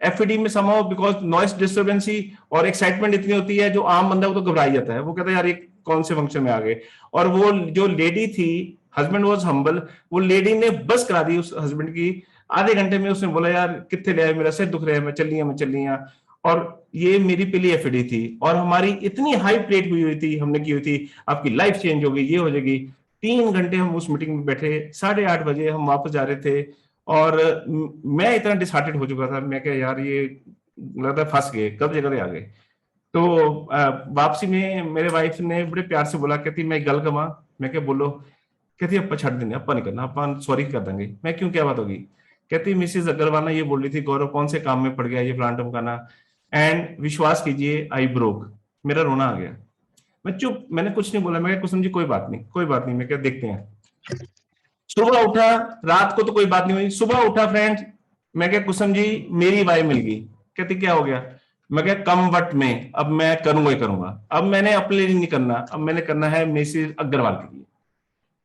एफईडी में समहाउ बिकॉज नॉइस डिस्टर्बेंसी और एक्साइटमेंट इतनी होती है, जो आम बंदा वो तो घबरा जाता है, वो कहता है यार ये कौन से फंक्शन में आ गए। और वो जो लेडी थी, हस्बैंड वॉज हम्बल, वो लेडी ने बस करा दी उस हस्बैंड की। आधे घंटे में उसने बोला यार कितने ले आए, मेरा सिर दुख रहा है, मैं चल रही हूँ। और ये मेरी पहली एफडी थी, और हमारी इतनी हाई प्लेट हुई थी, हमने की हुई थी आपकी लाइफ चेंज होगी, ये हो जाएगी। 3 घंटे हम उस मीटिंग में बैठे, 8:30 बजे हम वापस जा रहे थे, और मैं इतना डिसहार्टेड हो चुका था, मैं क्या यार ये लगता है फंस गए, कब जगह आ गए। तो वापसी में मेरे वाइफ ने बड़े प्यार से बोला, कहती मैं गल कमा। मैं क्या बोलो? कहती अपा छड़ देने, अपा नहीं करना, अपा सॉरी कर देंगे। मैं क्यों, क्या बात होगी? कहती मिसेज अग्रवाल ना ये बोल रही थी गौरव कौन से काम में पड़ गया, ये प्लांट का। एंड विश्वास कीजिए आई ब्रोक, मेरा रोना आ गया। मैं चुप, मैंने कुछ नहीं बोला। मैं कुसुम जी कोई बात नहीं, कोई बात नहीं, मैं क्या देखते हैं। सुबह उठा, रात को तो कोई बात नहीं हुई, सुबह उठा फ्रेंड्स, मैं क्या कुसुम जी मेरी वाई मिल गई। कहती क्या हो गया? मैं क्या कम वट में, अब मैं करूंगा ही करूंगा। अब मैंने अपने लिए नहीं करना, अब मैंने करना है मिसेज अग्रवाल के लिए।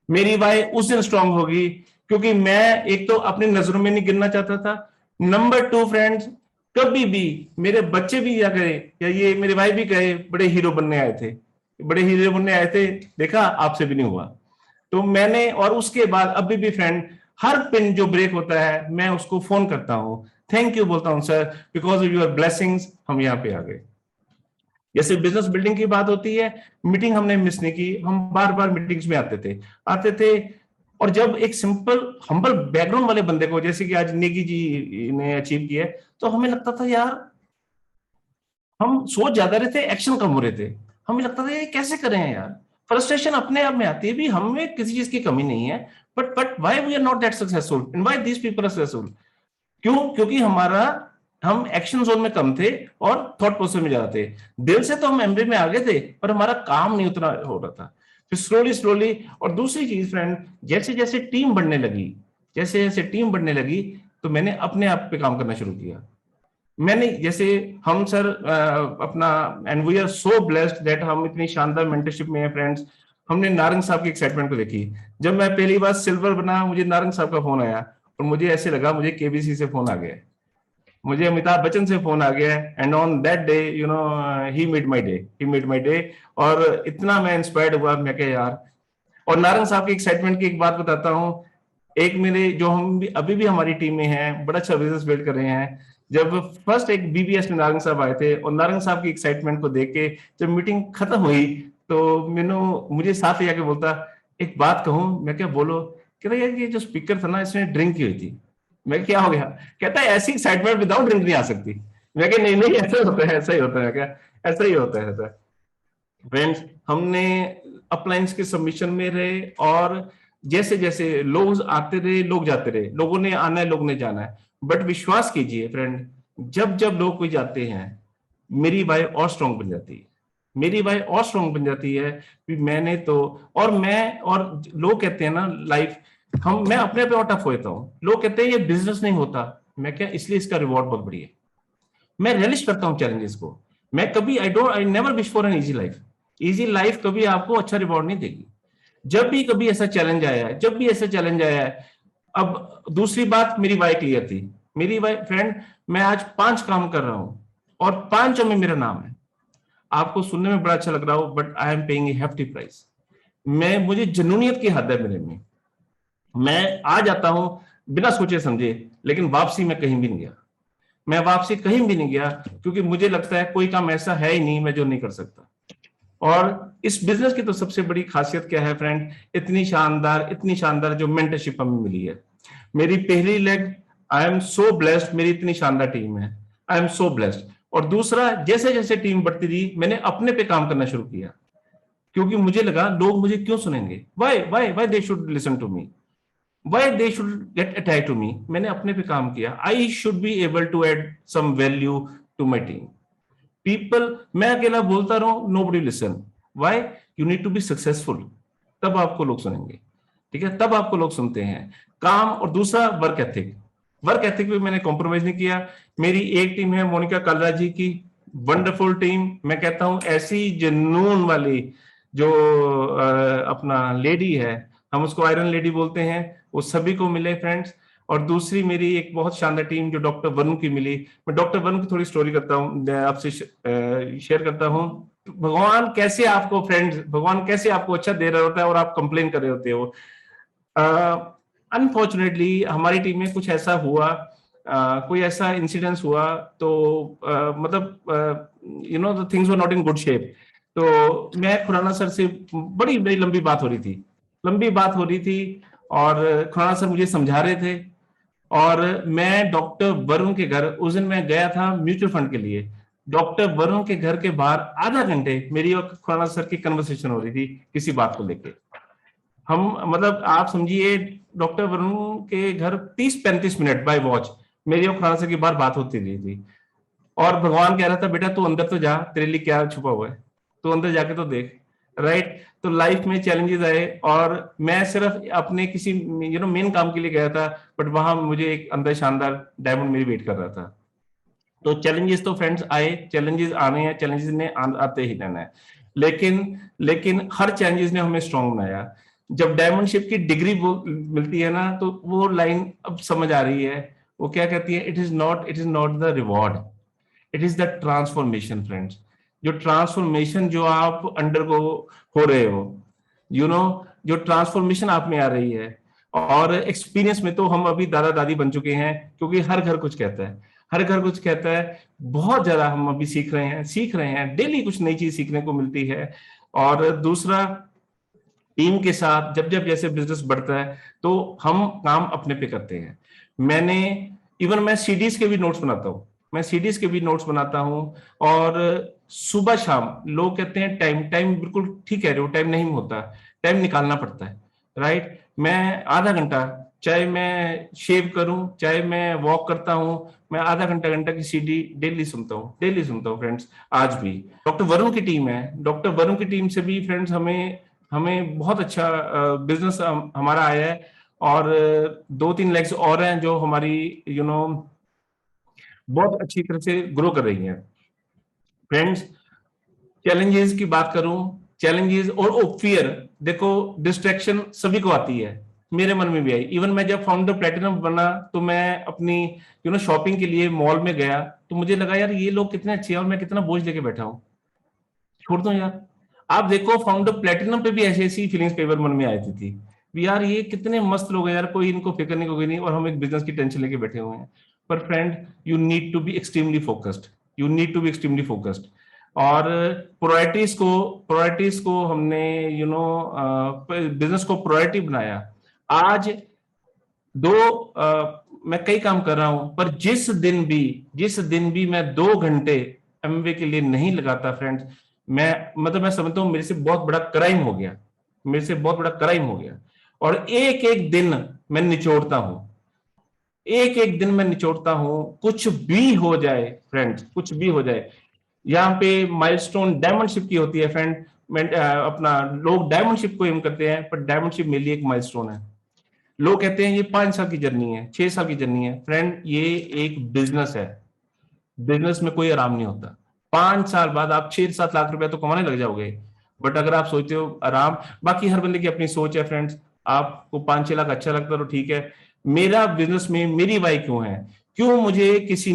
मेरी वाई उस दिन स्ट्रांग होगी, क्योंकि मैं एक तो अपनी नजरों में नहीं गिरना चाहता था, नंबर 2 फ्रेंड्स, कभी भी मेरे बच्चे भी या कहे या ये मेरे भाई भी कहे बड़े हीरो बनने आए थे, बड़े हीरो बनने आए थे, देखा आपसे भी नहीं हुआ। तो मैंने, और उसके बाद अभी भी फ्रेंड, हर पिन जो ब्रेक होता है मैं उसको फोन करता हूं, थैंक यू बोलता हूं sir, because of your blessings हम यहाँ पे आ गए। जैसे बिजनेस बिल्डिंग की बात होती है, मीटिंग हमने मिस नहीं की, हम बार बार मीटिंग्स में आते थे। और जब एक सिंपल हम्बल बैकग्राउंड वाले बंदे को, जैसे कि आज नेगी जी ने अचीव किया, तो हमें लगता था यार, हम सोच ज्यादा रहे थे, एक्शन कम हो रहे थे। हमें लगता था ये कैसे करें यार। फ्रस्ट्रेशन अपने आप में आती है भी, हमें किसी चीज की कमी नहीं है, but why we are not that successful and why these people are successful. क्यों? क्योंकि हम एक्शन जोन में कम थे और थॉट प्रोसेस में ज्यादा थे। दिल से तो हम एमबी में आगे थे, पर हमारा काम नहीं उतना हो रहा था। फिर स्लोली, और दूसरी चीज फ्रेंड, जैसे जैसे टीम बढ़ने लगी, तो मैंने अपने आप पे काम करना शुरू किया। मैंने जैसे हम सर अपना, and we are so blessed that हम इतनी शानदार मेंटरशिप में हैं फ्रेंड्स। हमने नारंग साहब की एक्साइटमेंट को देखी। जब मैं पहली बार सिल्वर बना, मुझे नारंग साहब का फोन आया, और मुझे ऐसे लगा मुझे केबीसी से फोन आ गया, मुझे अमिताभ बच्चन से फोन आ गया। And on that day he made my day, और इतना मैं इंस्पायर्ड हुआ, मैं क्या यार। और नारंग साहब की एक्साइटमेंट की एक बात बताता हूँ। एक मेरे जो हम भी अभी भी हमारी टीम में हैं, बड़ा अच्छा बिजनेस बिल्ड कर रहे हैं। जब फर्स्ट एक बीबीएस में नारंग साहब आए थे, और नारंग साहब की एक्साइटमेंट को देख के जब मीटिंग खत्म हुई, तो मुझे साथ ले जाके बोलता, एक बात कहूं? मैं क्या, बोलो। कहता यार ये जो स्पीकर था ना, इसने ड्रिंक की हुई थी। मैं क्या हो गया? कहता है ऐसी एक्साइटमेंट विदाउट ड्रिंक नहीं आ सकती। मैं क्या, नहीं नहीं ऐसा होता है, ऐसा ही होता है क्या, ऐसा ही होता है ऐसा। फ्रेंड्स, हमने अपलाइंस के सबमिशन में रहे, और जैसे जैसे लोग आते रहे, लोग जाते रहे, लोगों ने आना है, लोगों ने जाना है। बट विश्वास कीजिए फ्रेंड, जब जब लोग कोई जाते हैं, मेरी वाई और स्ट्रांग बन जाती है, कि मैंने तो, और लोग कहते हैं ना लाइफ, मैं अपने पे और टफ होता हूँ। लोग कहते हैं ये बिजनेस नहीं होता। मैं क्या, इसलिए इसका रिवॉर्ड बहुत बढ़िया है। मैं रियलिश करता हूँ चैलेंजेस को। मैं कभी I never wish for an easy life कभी आपको अच्छा रिवॉर्ड नहीं देगी। जब भी कभी ऐसा चैलेंज आया है, अब दूसरी बात, मेरी वाई क्लियर थी। मेरी वाई फ्रेंड, मैं आज 5 काम कर रहा हूं, और 5 में मेरा नाम है। आपको सुनने में बड़ा अच्छा लग रहा हो, but I am paying A hefty price. मुझे जुनूनियत की हद है मेरे में। मैं आ जाता हूं बिना सोचे समझे, लेकिन वापसी में कहीं भी नहीं गया। क्योंकि मुझे लगता है कोई काम ऐसा है ही नहीं मैं जो नहीं कर सकता। और इस बिजनेस की तो सबसे बड़ी खासियत क्या है फ्रेंड, इतनी शानदार जो मेंटरशिप हमें मिली है। मेरी पहली leg, I am so blessed, मेरी इतनी शानदार टीम है, आई एम सो ब्लेस्ड। और दूसरा, जैसे जैसे टीम बढ़ती रही, मैंने अपने पे काम करना शुरू किया, क्योंकि मुझे लगा लोग मुझे क्यों सुनेंगे, why they should listen to me, why they should get attach to me. मैंने अपने पे काम किया, I should be able to add some value to my team. People, मैं अकेला बोलता रहूं, nobody listen. Why? You need to be successful, तब आपको लोग सुनेंगे। ठीक है, तब आपको लोग सुनते हैं। काम, और दूसरा वर्क एथिक। वर्क एथिक भी मैंने कॉम्प्रोमाइज नहीं किया। मेरी एक टीम है मोनिका कालरा जी की, वंडरफुल टीम। मैं कहता हूं ऐसी जुनून वाली जो अपना लेडी है, हम उसको आयरन लेडी बोलते हैं, वो सभी को मिले फ्रेंड्स। और दूसरी मेरी एक बहुत शानदार टीम जो डॉक्टर वरुण की मिली। मैं डॉक्टर वरुण की थोड़ी स्टोरी करता हूँ, आपसे शेयर करता हूँ। भगवान कैसे आपको फ्रेंड्स, भगवान कैसे आपको अच्छा दे रहा होता है और आप कंप्लेन कर रहे होते हो। अनफॉर्चुनेटली हमारी टीम में कुछ ऐसा हुआ, कोई ऐसा इंसिडेंस हुआ, तो मतलब you know the things were not in good shape. तो मैं खुराना सर से बड़ी बड़ी लंबी बात हो रही थी और खुराना सर मुझे समझा रहे थे, और मैं डॉक्टर वरुण के घर, उस दिन मैं गया था म्यूचुअल फंड के लिए। डॉक्टर वरुण के घर के बाहर आधा घंटे मेरी और खुराना सर की कन्वर्सेशन हो रही थी किसी बात को लेके। हम मतलब आप समझिए डॉक्टर वरुण के घर 30-35 मिनट बाय वॉच मेरी और खुराना सर की बार बात होती रही थी। और भगवान कह रहा था बेटा तू अंदर तो जा, तेरे लिए क्या छुपा हुआ है, तू अंदर जाके तो देख। राइट। तो लाइफ में चैलेंजेस आए और मैं सिर्फ अपने किसी मेन काम के लिए गया था, बट वहां मुझे एक अंदर शानदार डायमंड मेरी वेट कर रहा था। तो चैलेंजेस तो फ्रेंड्स आए, चैलेंजेस आने हैं, चैलेंजेस ने आते ही रहना है। लेकिन हर चैलेंजेस ने हमें स्ट्रांग बनाया। जब डायमंडशिप की डिग्री मिलती है ना, तो वो लाइन अब समझ आ रही है। वो क्या कहती है, it is not the reward, it is the transformation friends. जो ट्रांसफॉर्मेशन जो आप अंडर को हो रहे हो, जो ट्रांसफॉर्मेशन आप में आ रही है। और एक्सपीरियंस में तो हम अभी दादा दादी बन चुके हैं, क्योंकि हर घर कुछ कहता है, हर घर कुछ कहता है। बहुत ज्यादा हम अभी सीख रहे हैं, डेली कुछ नई चीज सीखने को मिलती है। और दूसरा, टीम के साथ जब जब जैसे बिजनेस बढ़ता है तो हम काम अपने पे करते हैं। मैं सीडीज के भी नोट्स बनाता हूँ। और सुबह शाम लोग कहते हैं टाइम बिल्कुल ठीक कह रहे हो, टाइम नहीं होता, टाइम निकालना पड़ता है। राइट। मैं आधा घंटा, चाहे मैं शेव करूं चाहे मैं वॉक करता हूं, मैं आधा घंटा की सीडी डेली सुनता हूं फ्रेंड्स। आज भी डॉक्टर वरुण की टीम है, डॉक्टर वरुण की टीम से भी फ्रेंड्स हमें बहुत अच्छा बिजनेस हमारा आया है। और 2-3 लेग्स और हैं जो हमारी बहुत अच्छी तरह से ग्रो कर रही हैं फ्रेंड्स। चैलेंजेस की बात करूं, चैलेंजेस और फियर, देखो डिस्ट्रैक्शन सभी को आती है, मेरे मन में भी आई। इवन मैं जब फाउंडर प्लेटिनम बना तो मैं अपनी शॉपिंग के लिए मॉल में गया, तो मुझे लगा यार ये लोग कितने अच्छे हैं और मैं कितना बोझ लेके बैठा हूं, छोड़ दो यार। आप देखो फाउंडर प्लेटिनम पे भी ऐसी ऐसी फीलिंग्स कई बार मन में आई थी, यार ये कितने मस्त लोग हैं यार, कोई इनको फिक्र नहीं, कोई नहीं, और हम एक बिजनेस की टेंशन लेके बैठे हुए हैं। पर friend, you need to be extremely focused. और प्रायोरिटीज को हमने बिजनेस को प्रायोरिटी बनाया। आज मैं कई काम कर रहा हूं, पर जिस दिन भी मैं 2 घंटे एमवे के लिए नहीं लगाता फ्रेंड्स, मैं समझता हूं मेरे से बहुत बड़ा क्राइम हो गया। और एक एक दिन मैं निचोड़ता हूं, कुछ भी हो जाए फ्रेंड्स, कुछ भी हो जाए। यहाँ पे माइलस्टोन डायमंडशिप की होती है फ्रेंड, अपना लोग डायमंडशिप को एम करते हैं, पर डायमंडशिप मेरे लिए एक माइलस्टोन है। लोग कहते हैं ये 5 साल की जर्नी है, 6 साल की जर्नी है। फ्रेंड, ये एक बिजनेस है, बिजनेस में कोई आराम नहीं होता। 5 साल बाद आप 6-7 लाख रुपए तो कमाने लग जाओगे, बट अगर आप सोचते हो आराम, बाकी हर बंदे की अपनी सोच है फ्रेंड्स। आपको 5-6 लाख अच्छा लगता तो ठीक है। मेरा बिजनेस में मेरी वाई क्यों है, क्यों मुझे किसी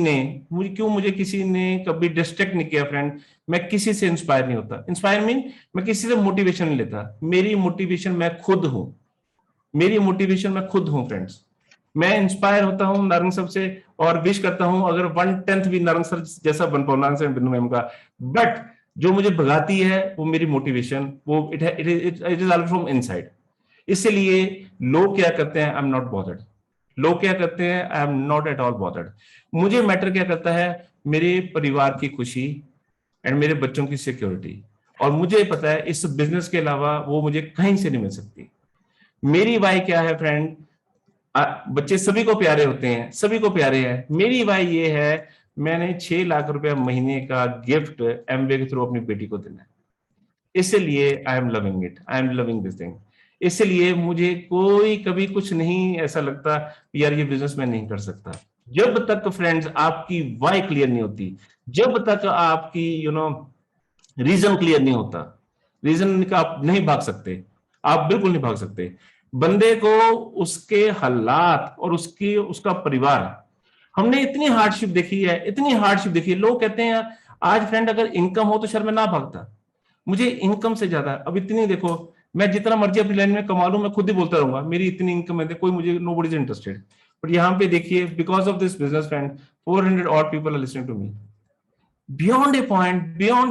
ने कभी डिस्ट्रैक्ट नहीं किया फ्रेंड। मैं किसी से इंस्पायर नहीं होता, इंस्पायर मीन मैं किसी से मोटिवेशन नहीं लेता। मेरी मोटिवेशन मैं खुद हूं फ्रेंड्स। मैं इंस्पायर होता हूं नारंग सर से, और विश करता हूं अगर 1/10 भी नारंग सर जैसा बन पाऊं, नारंग सर बिंदु मैम का। बट जो मुझे भगाती है वो मेरी मोटिवेशन, वो it is all from inside. इसलिए लोग क्या करते हैं, आई एम नॉट बॉदर्ड। लोग क्या करते हैं, I am not at all bothered. मुझे मैटर क्या करता है, मेरे परिवार की खुशी एंड मेरे बच्चों की सिक्योरिटी। और मुझे पता है इस बिजनेस के अलावा वो मुझे कहीं से नहीं मिल सकती। मेरी वाई क्या है फ्रेंड, बच्चे सभी को प्यारे होते हैं, सभी को प्यारे हैं। मेरी वाई ये है, मैंने 6 लाख रुपए महीने का गिफ्ट एमवे के थ्रू अपनी बेटी को देना है। इसलिए I am loving this thing. इसलिए मुझे कोई कभी कुछ नहीं ऐसा लगता यार ये बिजनेस मैं नहीं कर सकता। जब तक फ्रेंड्स आपकी वाई क्लियर नहीं होती, जब तक आपकी रीजन क्लियर नहीं होता, रीजन का आप नहीं भाग सकते, आप बिल्कुल नहीं भाग सकते। बंदे को उसके हालात और उसका परिवार, हमने इतनी हार्डशिप देखी है, इतनी हार्डशिप देखी है। लोग कहते हैं आज फ्रेंड अगर इनकम हो तो शायद मैं ना भागता, मुझे इनकम से ज्यादा अब इतनी, देखो मैं जितना मर्जी अपनी लाइन में कमा लूं, मैं खुद ही बोलता रहूंगा मेरी इतनी इनकम है, कोई मुझे nobody is interested. But यहाँ पे देखिए because of this business friend 400 odd people are listening to me. Beyond a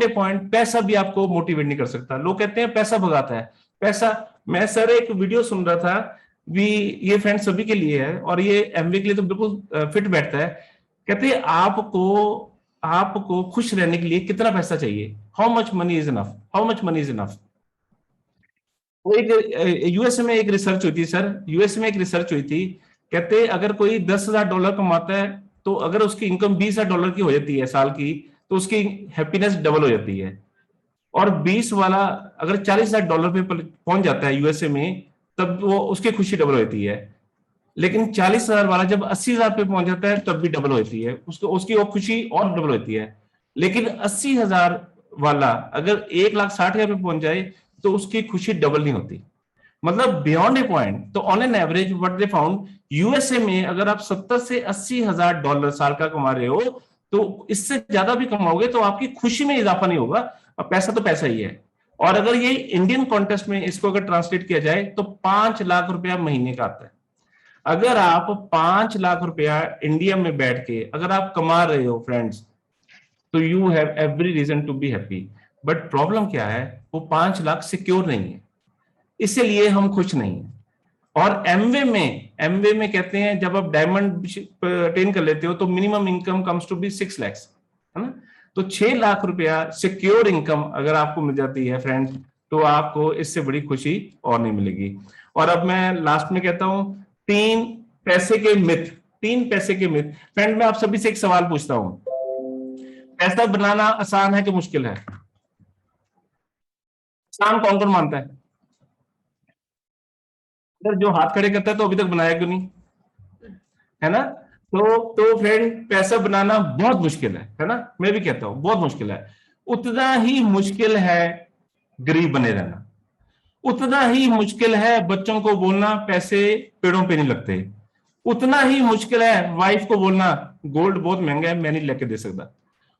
point पैसा भी आपको मोटिवेट नहीं कर सकता। लोग कहते हैं पैसा भगाता है, पैसा। मैं सर एक वीडियो सुन रहा था भी, ये फ्रेंड सभी के लिए है और ये एमवे के लिए तो बिल्कुल फिट बैठता है। कहते हैं आपको खुश रहने के लिए कितना पैसा चाहिए, how much money is enough, how much money is enough. एक यूएसए में एक रिसर्च हुई थी सर, यूएसए में एक रिसर्च हुई थी। कहते अगर कोई $10,000 कमाता है तो अगर उसकी इनकम $20,000 की हो जाती है साल की, तो उसकी हैप्पीनेस डबल हो जाती है। और 20 वाला अगर $40,000 पे पहुंच जाता है यूएसए में, तब वो उसकी खुशी डबल हो जाती है। लेकिन 40,000 वाला जब 80,000 पे पहुंच जाता है तब भी डबल हो जाती है, उसकी वो खुशी और डबल होती है। लेकिन 80,000 वाला अगर 1,60,000 पे पहुंच जाए तो उसकी खुशी डबल नहीं होती। मतलब बियॉन्ड ए पॉइंट। तो on an average what they found, USA में अगर आप 70 से $80,000 साल का कमा रहे हो, तो इससे ज्यादा भी कमाओगे तो आपकी खुशी में इजाफा नहीं होगा। अब पैसा तो पैसा ही है। और अगर ये इंडियन कॉन्टेक्स्ट में इसको अगर ट्रांसलेट किया जाए तो 5 लाख रुपया महीने का आता है। अगर आप 5 लाख रुपया इंडिया में बैठ के अगर आप कमा रहे हो फ्रेंड्स, तो you have every reason to be happy. But problem क्या है, वो 5 लाख सिक्योर नहीं है, इसलिए हम खुश नहीं है। और एमवे में कहते हैं जब आप डायमंड अटेन कर लेते हो तो minimum income comes to be 6 lakh, है ना। तो 6 लाख रुपया सिक्योर इनकम अगर आपको मिल जाती है फ्रेंड्स, तो आपको इससे बड़ी खुशी और नहीं मिलेगी। और अब मैं लास्ट में कहता हूं 3 पैसे के मिथ। फ्रेंड मैं आप सभी से एक सवाल पूछता हूं, पैसा बनाना आसान है कि मुश्किल है? आसान कौन कौन मानता है? जो हाथ खड़े करता है तो अभी तक बनाया क्यों नहीं, है ना। तो फ्रेंड पैसा बनाना बहुत मुश्किल है ना। मैं भी कहता हूं बहुत मुश्किल है। उतना ही मुश्किल है गरीब बने रहना, उतना ही मुश्किल है बच्चों को बोलना पैसे पेड़ों पे नहीं लगते, उतना ही मुश्किल है वाइफ को बोलना गोल्ड बहुत महंगा है मैं नहीं लेके दे सकता,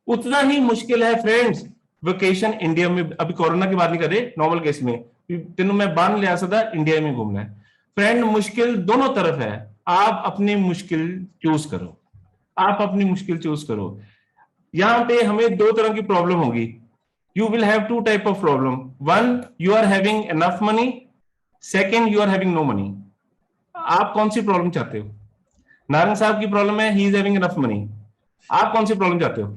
उतना ही मुश्किल है फ्रेंड्स वेकेशन इंडिया में, अभी कोरोना की बात नहीं कर रहे, नॉर्मल केस में तेनों में बांध लिया सदा इंडिया में घूमना है। फ्रेंड मुश्किल दोनों तरफ है, आप अपनी मुश्किल चूज करो, आप अपनी मुश्किल चूज करो। यहां पे हमें 2 तरह की प्रॉब्लम होगी, you will have 2 type of problem. One, you are having enough money. Second, you are having no money. आप कौन सी प्रॉब्लम चाहते हो? नारंग साहब की प्रॉब्लम है he is having enough money. आप कौन सी प्रॉब्लम चाहते हो?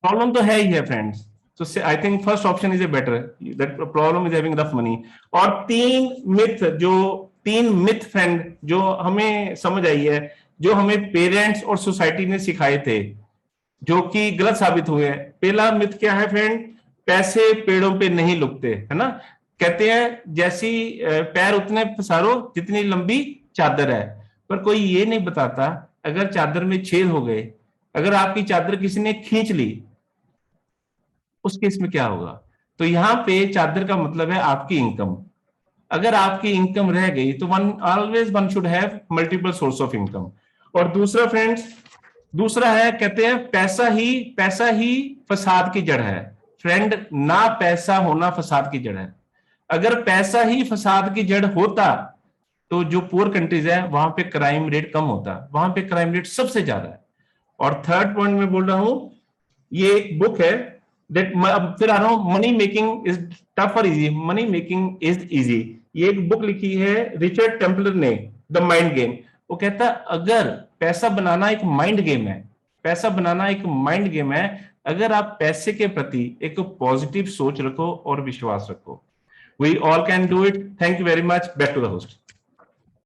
प्रॉब्लम तो है ही है friends. So I think first option is a better. That problem is having enough money. और 3 मिथ फ्रेंड जो हमें समझ आई है, जो हमें पेरेंट्स और सोसाइटी ने सिखाए थे, जो कि गलत साबित हुए हैं। पहला मिथ क्या है फ्रेंड, पैसे पेड़ों पे नहीं लुकते, है ना। कहते हैं जैसी पैर उतने पसारो जितनी लंबी चादर है, पर कोई ये नहीं बताता अगर चादर में छेद हो गए, अगर आपकी चादर किसी ने खींच ली, उस केस में क्या होगा। तो यहाँ पे चादर का मतलब है आपकी इनकम। अगर आपकी इनकम रह गई तो one should have multiple source of income. और दूसरा फ्रेंड्स, दूसरा है कहते हैं पैसा ही फसाद की जड़ है। फ्रेंड ना पैसा होना फसाद की जड़ है। अगर पैसा ही फसाद की जड़ होता तो जो पुअर कंट्रीज है वहां पे क्राइम रेट कम होता, वहां पे क्राइम रेट सबसे ज्यादा है। और थर्ड पॉइंट में बोल रहा हूं, ये एक बुक है फिर आ रहा हूं, मनी मेकिंग इज टफ और easy, money making is easy. ये एक बुक लिखी है रिचर्ड टेम्पलर ने, द माइंड गेम। वो कहता है अगर पैसा बनाना एक माइंड गेम है, पैसा बनाना एक माइंड गेम है, अगर आप पैसे के प्रति एक पॉजिटिव सोच रखो और विश्वास रखो, we all can do it. Thank you very much. Back to the host.